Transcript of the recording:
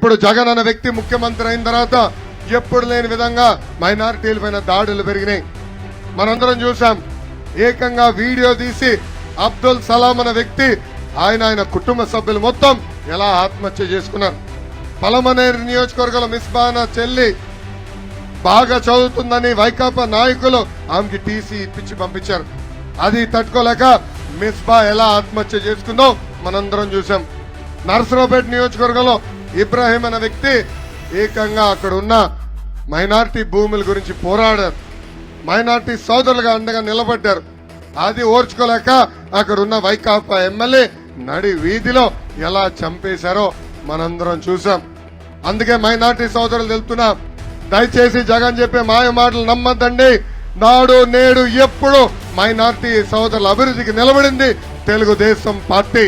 ఇప్పుడు జగన్ అనే వ్యక్తి ముఖ్యమంత్రి అయిన తర్వాత ఎప్పుడు లేని విధంగా మైనారిటీల పైన దాడులు పెరిగినాయి. మనందరం చూసాం. ఏకంగా వీడియో తీసి అబ్దుల్ సలాం అనే వ్యక్తి ఆయన కుటుంబ సభ్యులు మొత్తం ఎలా ఆత్మహత్య చేసుకున్నారు. పలమనేరు నియోజకవర్గంలో మిస్బానా చెల్లి బాగా చదువుతుందని వైకాపా నాయకులు ఆమెకి టీసీ ఇప్పించి పంపించారు. అది తట్టుకోలేక మిస్బా ఎలా ఆత్మహత్య చేసుకుందో మనందరం చూసాం. నర్సరావుపేట నియోజకవర్గంలో ఇబ్రాహీం అనే వ్యక్తి ఏకంగా అక్కడ ఉన్న మైనారిటీ భూముల గురించి పోరాడారు. మైనారిటీ సోదరులుగా అండగా నిలబడ్డారు. అది ఓర్చుకోలేక అక్కడ ఉన్న వైకాపా ఎమ్మెల్యే నడి వీధిలో ఎలా చంపేశారో మనందరం చూసాం. అందుకే మైనారిటీ సోదరులు తెలుపుతున్నా, దయచేసి జగన్ చెప్పే మాయ మాటలు నమ్మద్దండి. నాడు నేడు ఎప్పుడు మైనారిటీ సోదరుల అభివృద్ధికి నిలబడింది తెలుగుదేశం పార్టీ.